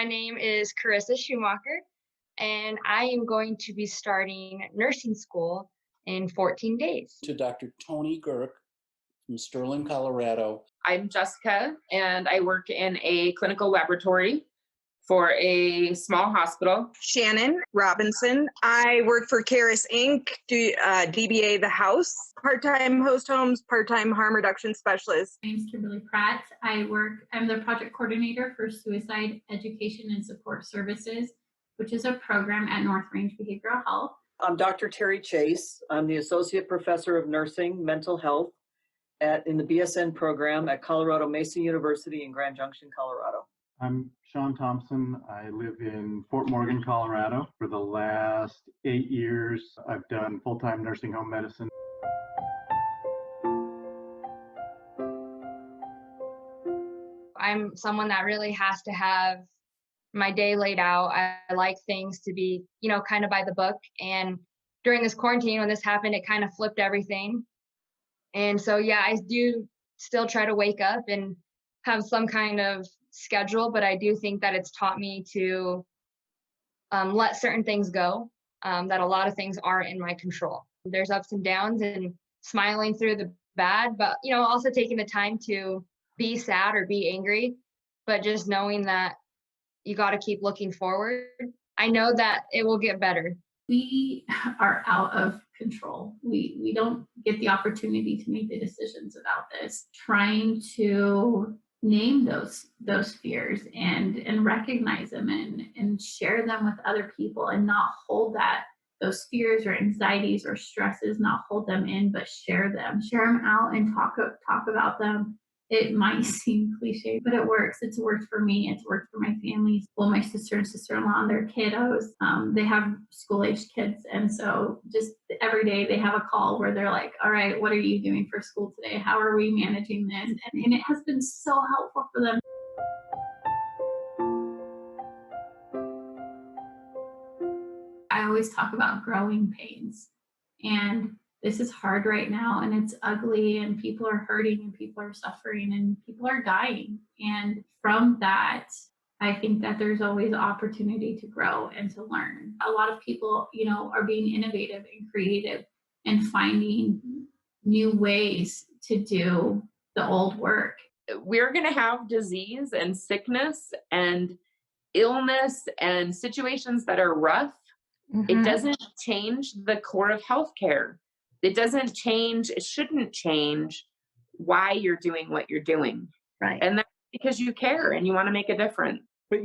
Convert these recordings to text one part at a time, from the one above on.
name is Carissa Schumacher, and I am going to be starting nursing school in 14 days. To Dr. Tony Girk from Sterling, Colorado. I'm Jessica, and I work in a clinical laboratory for a small hospital. Shannon Robinson. I work for Caris Inc., DBA The House, part-time host homes, part-time harm reduction specialist. My name is Kimberly Pratt. I'm the project coordinator for Suicide Education and Support Services, which is a program at North Range Behavioral Health. I'm Dr. Terry Chase. I'm the Associate Professor of Nursing, Mental Health in the BSN program at Colorado Mesa University in Grand Junction, Colorado. I'm Sean Thompson. I live in Fort Morgan, Colorado. For the last 8 years, I've done full-time nursing home medicine. I'm someone that really has to have my day laid out. I like things to be, kind of by the book. And during this quarantine, when this happened, it kind of flipped everything. And so, yeah, I do still try to wake up and have some kind of schedule, but I do think that it's taught me to let certain things go, that a lot of things aren't in my control. There's ups and downs and smiling through the bad, but, also taking the time to be sad or be angry, but just knowing that you got to keep looking forward. I know that it will get better. We are out of control. We don't get the opportunity to make the decisions about this. Trying to name those fears and recognize them and share them with other people, and not hold those fears or anxieties or stresses, not hold them in, but share them out and talk about them. It might seem cliche, but it works. It's worked for me. It's worked for my family. Well, my sister and sister-in-law and their kiddos, they have school-aged kids. And so just every day they have a call where they're like, all right, what are you doing for school today? How are we managing this? And it has been so helpful for them. I always talk about growing pains, and this is hard right now, and it's ugly, and people are hurting, and people are suffering, and people are dying. And from that, I think that there's always opportunity to grow and to learn. A lot of people, are being innovative and creative and finding new ways to do the old work. We're going to have disease and sickness and illness and situations that are rough. It doesn't change the core of healthcare. It shouldn't change why you're doing what you're doing. Right. And that's because you care and you want to make a difference. But,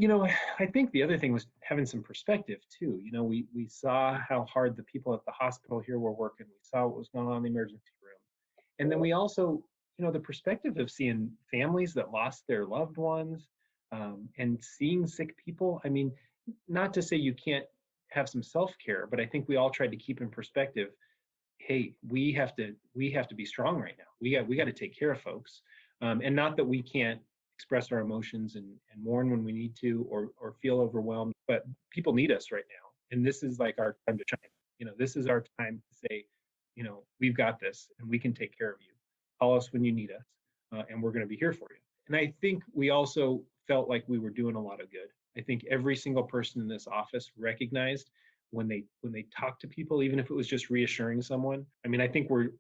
I think the other thing was having some perspective too. We saw how hard the people at the hospital here were working. We saw what was going on in the emergency room. And then we also, the perspective of seeing families that lost their loved ones, and seeing sick people. I mean, not to say you can't have some self-care, but I think we all tried to keep in perspective, hey, we have to be strong right now. We got to take care of folks. And not that we can't express our emotions and mourn when we need to, or feel overwhelmed, but people need us right now. And this is like our time to shine. This is our time to say, we've got this and we can take care of you. Call us when you need us, and we're going to be here for you. And I think we also felt like we were doing a lot of good. I think every single person in this office recognized when they talk to people, even if it was just reassuring someone. I mean, I think we're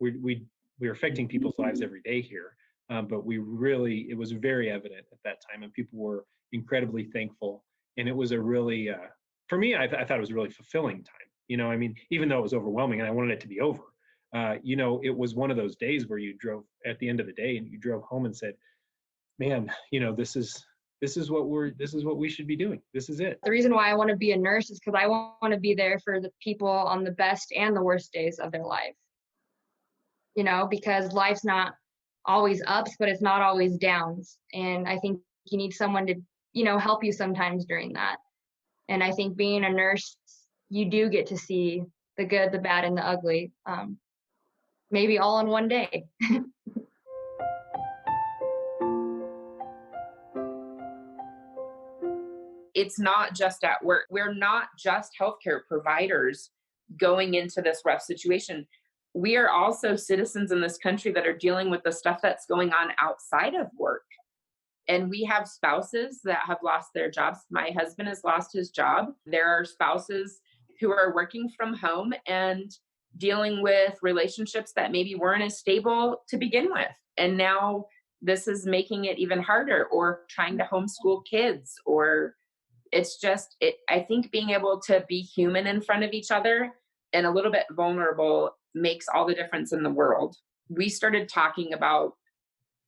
affecting people's lives every day here, but it was very evident at that time, and people were incredibly thankful. And it was a really, for me, I thought it was a really fulfilling time. I mean, even though it was overwhelming and I wanted it to be over, it was one of those days where you drove at the end of the day and you drove home and said, man, this is what we should be doing. This is it. The reason why I want to be a nurse is because I want to be there for the people on the best and the worst days of their life. Because life's not always ups, but it's not always downs. And I think you need someone to, help you sometimes during that. And I think being a nurse, you do get to see the good, the bad, and the ugly, maybe all in one day. It's not just at work. We're not just healthcare providers going into this rough situation. We are also citizens in this country that are dealing with the stuff that's going on outside of work. And we have spouses that have lost their jobs. My husband has lost his job. There are spouses who are working from home and dealing with relationships that maybe weren't as stable to begin with. And now this is making it even harder, or trying to homeschool kids, or it's just, I think being able to be human in front of each other and a little bit vulnerable makes all the difference in the world. We started talking about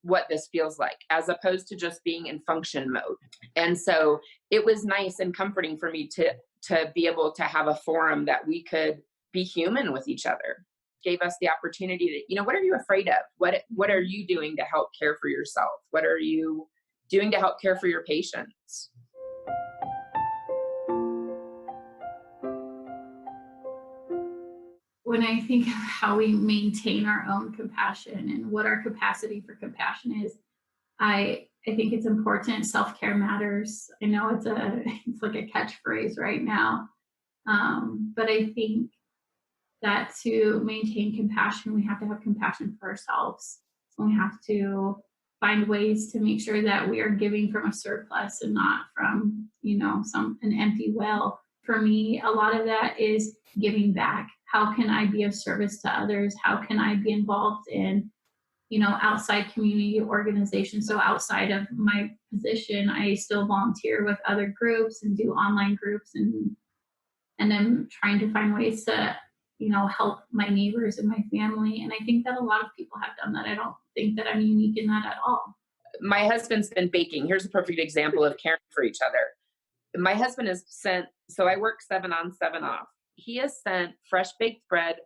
what this feels like, as opposed to just being in function mode. And so it was nice and comforting for me to be able to have a forum that we could be human with each other. Gave us the opportunity to, what are you afraid of? What are you doing to help care for yourself? What are you doing to help care for your patients? When I think of how we maintain our own compassion and what our capacity for compassion is, I think it's important. Self-care matters. I know it's like a catchphrase right now. But I think that to maintain compassion, we have to have compassion for ourselves. We have to find ways to make sure that we are giving from a surplus and not from, an empty well. For me, a lot of that is giving back. How can I be of service to others? How can I be involved in, outside community organizations? So outside of my position, I still volunteer with other groups and do online groups, and I'm trying to find ways to, help my neighbors and my family. And I think that a lot of people have done that. I don't think that I'm unique in that at all. My husband's been baking. Here's a perfect example of caring for each other. My husband has sent, so I work 7 on, 7 off. He has sent fresh baked bread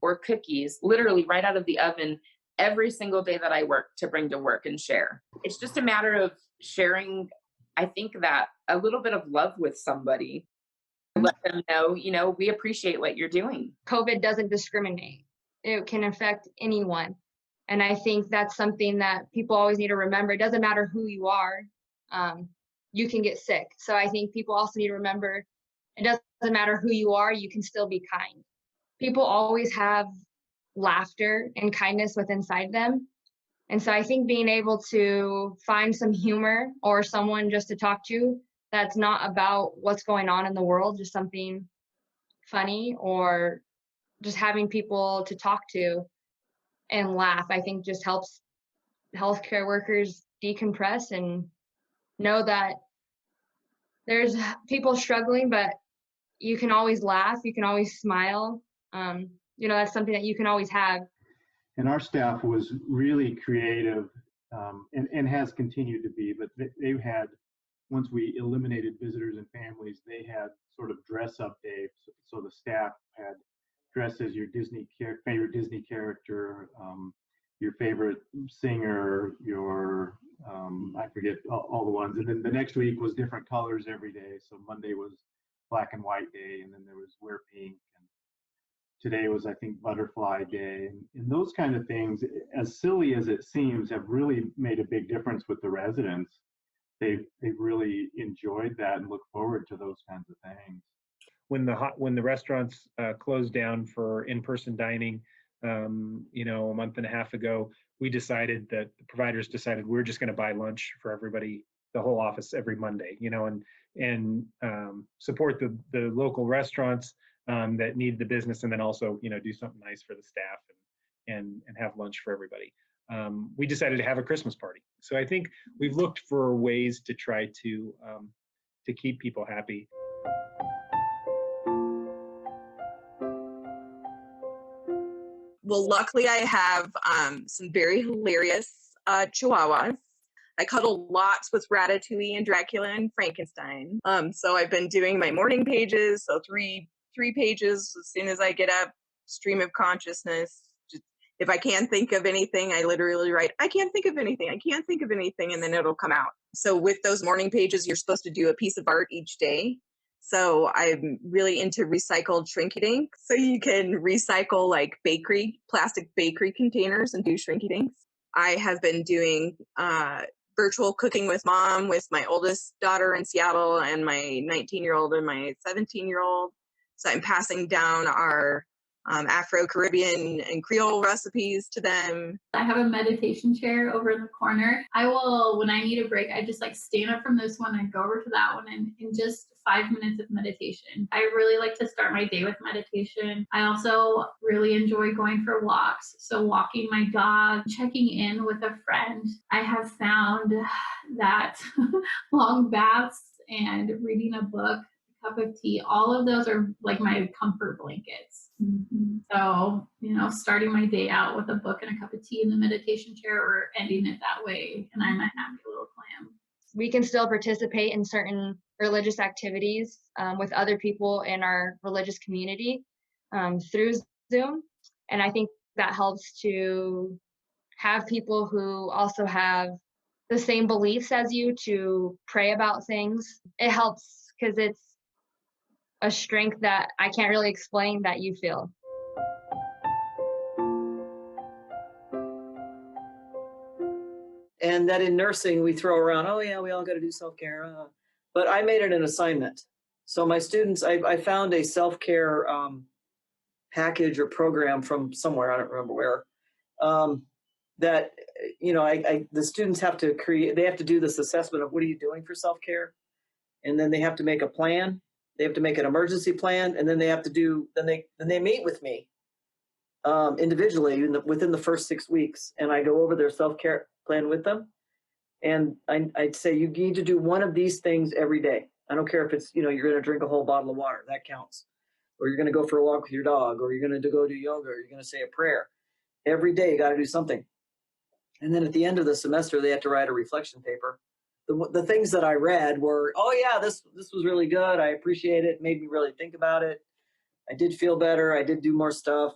or cookies literally right out of the oven every single day that I work to bring to work and share. It's just a matter of sharing, I think, that a little bit of love with somebody. Let them know, we appreciate what you're doing. COVID doesn't discriminate. It can affect anyone. And I think that's something that people always need to remember. It doesn't matter who you are, you can get sick. So I think people also need to remember, it doesn't matter who you are, you can still be kind. People always have laughter and kindness within inside them. And so I think being able to find some humor or someone just to talk to that's not about what's going on in the world, just something funny, or just having people to talk to and laugh, I think just helps healthcare workers decompress and know that there's people struggling, but you can always laugh, you can always smile. That's something that you can always have. And our staff was really creative, and has continued to be, but they had, once we eliminated visitors and families, they had sort of dress up days. So the staff had dress as your favorite Disney character, your favorite singer, your, I forget all the ones. And then the next week was different colors every day. So Monday was black and white day, and then there was wear pink. And today was, I think, butterfly day. And those kind of things, as silly as it seems, have really made a big difference with the residents. They've really enjoyed that and look forward to those kinds of things. When the restaurants closed down for in-person dining, a month and a half ago, the providers decided we're just going to buy lunch for everybody, the whole office, every Monday, and support the local restaurants that need the business, and then also, do something nice for the staff and have lunch for everybody. We decided to have a Christmas party. So I think we've looked for ways to try to keep people happy. Well, luckily I have some very hilarious chihuahuas. I cuddle lots with Ratatouille and Dracula and Frankenstein. So I've been doing my morning pages, so three pages as soon as I get up, stream of consciousness. Just, if I can't think of anything, I literally write, I can't think of anything, and then it'll come out. So with those morning pages, you're supposed to do a piece of art each day. So I'm really into recycled Shrinky Dinks. So you can recycle like plastic bakery containers and do Shrinky Dinks. I have been doing virtual cooking with mom with my oldest daughter in Seattle and my 19-year-old and my 17-year-old. So I'm passing down our Afro-Caribbean and Creole recipes to them. I have a meditation chair over in the corner. I will, when I need a break, I just like stand up from this one and go over to that one and just 5 minutes of meditation. I really like to start my day with meditation. I also really enjoy going for walks. So walking my dog, checking in with a friend. I have found that long baths and reading a book, a cup of tea, all of those are like my comfort blankets. So, starting my day out with a book and a cup of tea in the meditation chair or ending it that way, and I'm a happy little clam. We can still participate in certain religious activities with other people in our religious community through Zoom. And I think that helps to have people who also have the same beliefs as you to pray about things. It helps because it's a strength that I can't really explain that you feel. And that in nursing, we throw around, oh yeah, we all got to do self-care. But I made it an assignment. So my students, I found a self-care package or program from somewhere, I don't remember where, that, the students have to create, they have to do this assessment of what are you doing for self-care? And then they have to make a plan. They have to make an emergency plan. And then they have to do, then they meet with me individually within the first 6 weeks. And I go over their self-care plan with them. And I'd say you need to do one of these things every day. I don't care if it's, you're going to drink a whole bottle of water, that counts. Or you're going to go for a walk with your dog, or you're going to go do yoga, or you're going to say a prayer. Every day you got to do something. And then at the end of the semester, they have to write a reflection paper. The things that I read were, oh yeah, this was really good. I appreciate it. It made me really think about it. I did feel better. I did do more stuff.